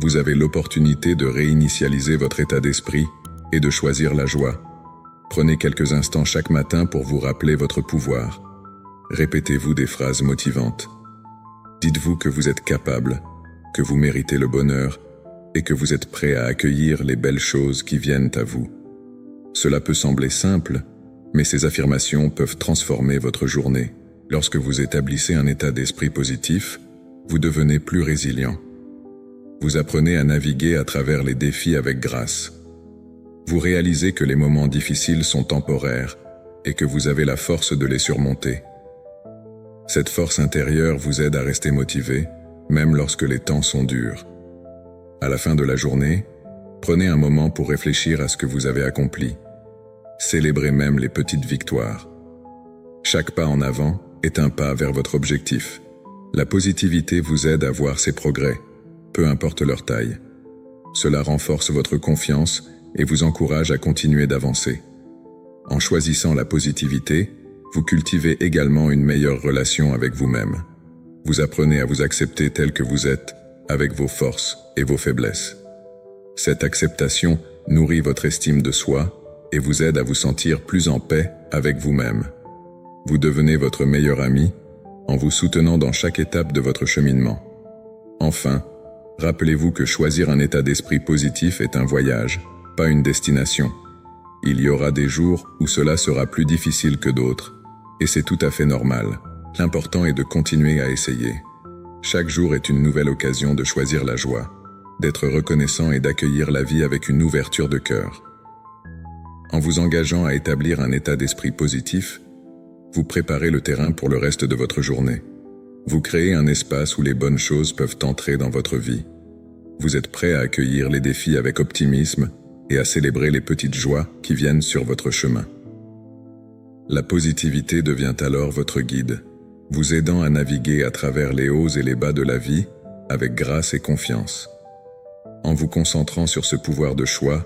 vous avez l'opportunité de réinitialiser votre état d'esprit et de choisir la joie. Prenez quelques instants chaque matin pour vous rappeler votre pouvoir. Répétez-vous des phrases motivantes. Dites-vous que vous êtes capable, que vous méritez le bonheur et que vous êtes prêt à accueillir les belles choses qui viennent à vous. Cela peut sembler simple, mais ces affirmations peuvent transformer votre journée. Lorsque vous établissez un état d'esprit positif, vous devenez plus résilient. Vous apprenez à naviguer à travers les défis avec grâce. Vous réalisez que les moments difficiles sont temporaires et que vous avez la force de les surmonter. Cette force intérieure vous aide à rester motivé, même lorsque les temps sont durs. À la fin de la journée, prenez un moment pour réfléchir à ce que vous avez accompli. Célébrez même les petites victoires. Chaque pas en avant est un pas vers votre objectif. La positivité vous aide à voir ses progrès, peu importe leur taille. Cela renforce votre confiance et vous encourage à continuer d'avancer. En choisissant la positivité, vous cultivez également une meilleure relation avec vous-même. Vous apprenez à vous accepter tel que vous êtes, avec vos forces et vos faiblesses. Cette acceptation nourrit votre estime de soi et vous aide à vous sentir plus en paix avec vous-même. Vous devenez votre meilleur ami en vous soutenant dans chaque étape de votre cheminement. Enfin, rappelez-vous que choisir un état d'esprit positif est un voyage, pas une destination. Il y aura des jours où cela sera plus difficile que d'autres, et c'est tout à fait normal. L'important est de continuer à essayer. Chaque jour est une nouvelle occasion de choisir la joie, d'être reconnaissant et d'accueillir la vie avec une ouverture de cœur. En vous engageant à établir un état d'esprit positif, vous préparez le terrain pour le reste de votre journée. Vous créez un espace où les bonnes choses peuvent entrer dans votre vie. Vous êtes prêt à accueillir les défis avec optimisme et à célébrer les petites joies qui viennent sur votre chemin. La positivité devient alors votre guide, vous aidant à naviguer à travers les hauts et les bas de la vie avec grâce et confiance. En vous concentrant sur ce pouvoir de choix,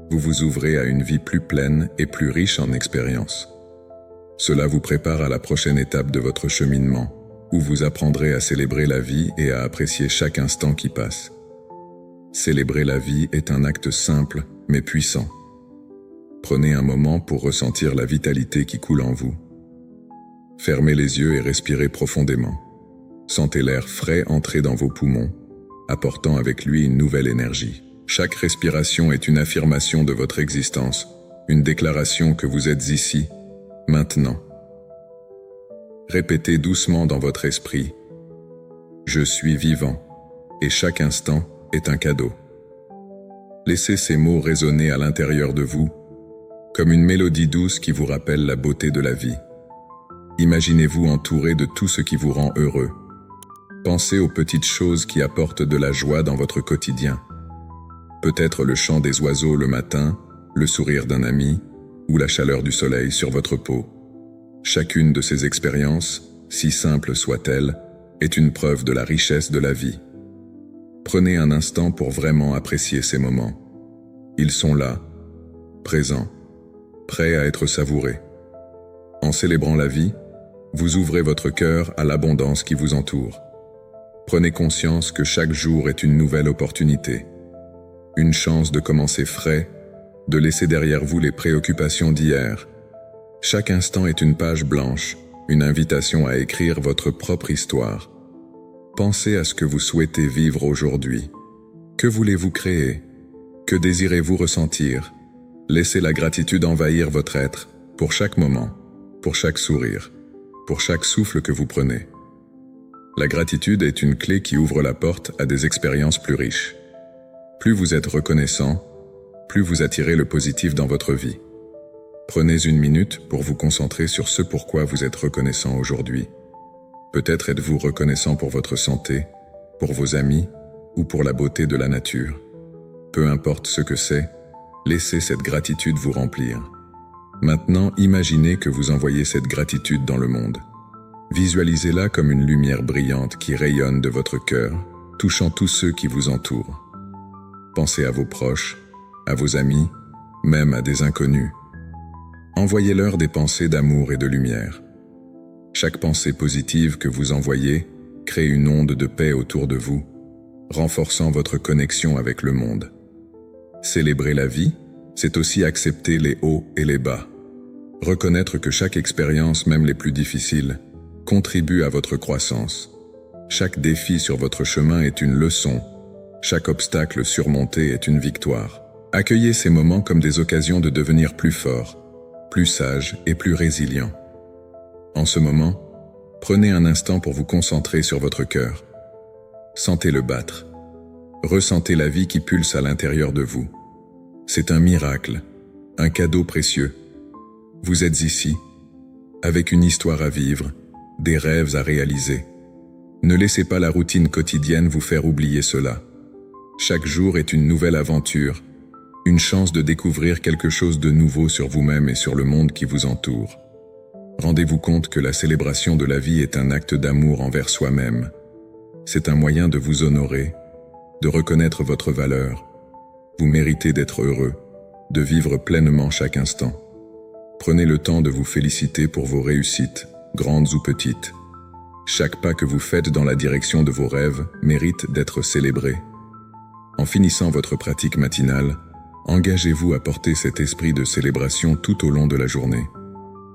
vous vous ouvrez à une vie plus pleine et plus riche en expériences. Cela vous prépare à la prochaine étape de votre cheminement, où vous apprendrez à célébrer la vie et à apprécier chaque instant qui passe. Célébrer la vie est un acte simple, mais puissant. Prenez un moment pour ressentir la vitalité qui coule en vous. Fermez les yeux et respirez profondément. Sentez l'air frais entrer dans vos poumons, apportant avec lui une nouvelle énergie. Chaque respiration est une affirmation de votre existence, une déclaration que vous êtes ici, maintenant. Répétez doucement dans votre esprit « Je suis vivant » et chaque instant est un cadeau. Laissez ces mots résonner à l'intérieur de vous, comme une mélodie douce qui vous rappelle la beauté de la vie. Imaginez-vous entouré de tout ce qui vous rend heureux. Pensez aux petites choses qui apportent de la joie dans votre quotidien. Peut-être le chant des oiseaux le matin, le sourire d'un ami, ou la chaleur du soleil sur votre peau. Chacune de ces expériences, si simple soit-elle, est une preuve de la richesse de la vie. Prenez un instant pour vraiment apprécier ces moments. Ils sont là, présents, prêts à être savourés. En célébrant la vie, vous ouvrez votre cœur à l'abondance qui vous entoure. Prenez conscience que chaque jour est une nouvelle opportunité. Une chance de commencer frais, de laisser derrière vous les préoccupations d'hier. Chaque instant est une page blanche, une invitation à écrire votre propre histoire. Pensez à ce que vous souhaitez vivre aujourd'hui. Que voulez-vous créer? Que désirez-vous ressentir? Laissez la gratitude envahir votre être, pour chaque moment, pour chaque sourire, pour chaque souffle que vous prenez. La gratitude est une clé qui ouvre la porte à des expériences plus riches. Plus vous êtes reconnaissant, plus vous attirez le positif dans votre vie. Prenez une minute pour vous concentrer sur ce pourquoi vous êtes reconnaissant aujourd'hui. Peut-être êtes-vous reconnaissant pour votre santé, pour vos amis ou pour la beauté de la nature. Peu importe ce que c'est, laissez cette gratitude vous remplir. Maintenant, imaginez que vous envoyez cette gratitude dans le monde. Visualisez-la comme une lumière brillante qui rayonne de votre cœur, touchant tous ceux qui vous entourent. Pensez à vos proches, à vos amis, même à des inconnus. Envoyez-leur des pensées d'amour et de lumière. Chaque pensée positive que vous envoyez crée une onde de paix autour de vous, renforçant votre connexion avec le monde. Célébrer la vie, c'est aussi accepter les hauts et les bas. Reconnaître que chaque expérience, même les plus difficiles, contribue à votre croissance. Chaque défi sur votre chemin est une leçon. Chaque obstacle surmonté est une victoire. Accueillez ces moments comme des occasions de devenir plus fort, plus sage et plus résilient. En ce moment, prenez un instant pour vous concentrer sur votre cœur. Sentez-le battre. Ressentez la vie qui pulse à l'intérieur de vous. C'est un miracle, un cadeau précieux. Vous êtes ici, avec une histoire à vivre, des rêves à réaliser. Ne laissez pas la routine quotidienne vous faire oublier cela. Chaque jour est une nouvelle aventure, une chance de découvrir quelque chose de nouveau sur vous-même et sur le monde qui vous entoure. Rendez-vous compte que la célébration de la vie est un acte d'amour envers soi-même. C'est un moyen de vous honorer, de reconnaître votre valeur. Vous méritez d'être heureux, de vivre pleinement chaque instant. Prenez le temps de vous féliciter pour vos réussites, grandes ou petites. Chaque pas que vous faites dans la direction de vos rêves mérite d'être célébré. En finissant votre pratique matinale, engagez-vous à porter cet esprit de célébration tout au long de la journée.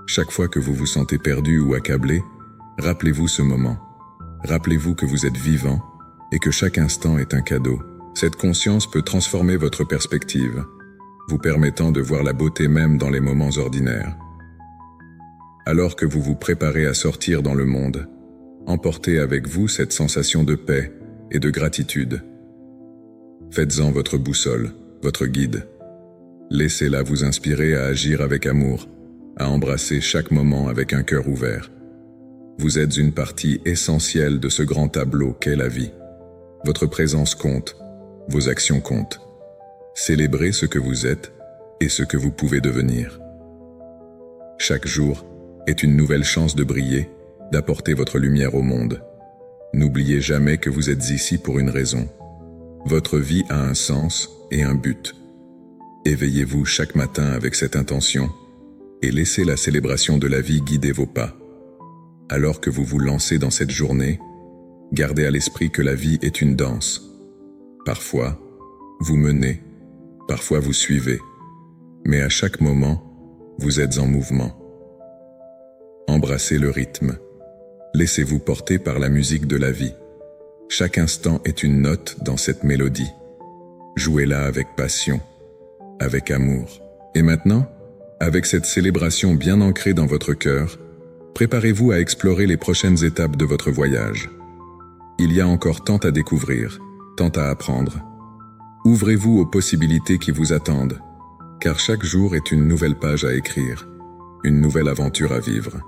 Chaque fois que vous vous sentez perdu ou accablé, rappelez-vous ce moment. Rappelez-vous que vous êtes vivant et que chaque instant est un cadeau. Cette conscience peut transformer votre perspective, vous permettant de voir la beauté même dans les moments ordinaires. Alors que vous vous préparez à sortir dans le monde, emportez avec vous cette sensation de paix et de gratitude. Faites-en votre boussole, votre guide. Laissez-la vous inspirer à agir avec amour, à embrasser chaque moment avec un cœur ouvert. Vous êtes une partie essentielle de ce grand tableau qu'est la vie. Votre présence compte, vos actions comptent. Célébrez ce que vous êtes et ce que vous pouvez devenir. Chaque jour est une nouvelle chance de briller, d'apporter votre lumière au monde. N'oubliez jamais que vous êtes ici pour une raison. Votre vie a un sens et un but. Éveillez-vous chaque matin avec cette intention et laissez la célébration de la vie guider vos pas. Alors que vous vous lancez dans cette journée, gardez à l'esprit que la vie est une danse. Parfois, vous menez, parfois vous suivez, mais à chaque moment, vous êtes en mouvement. Embrassez le rythme. Laissez-vous porter par la musique de la vie. Chaque instant est une note dans cette mélodie. Jouez-la avec passion, avec amour. Et maintenant, avec cette célébration bien ancrée dans votre cœur, préparez-vous à explorer les prochaines étapes de votre voyage. Il y a encore tant à découvrir, tant à apprendre. Ouvrez-vous aux possibilités qui vous attendent, car chaque jour est une nouvelle page à écrire, une nouvelle aventure à vivre.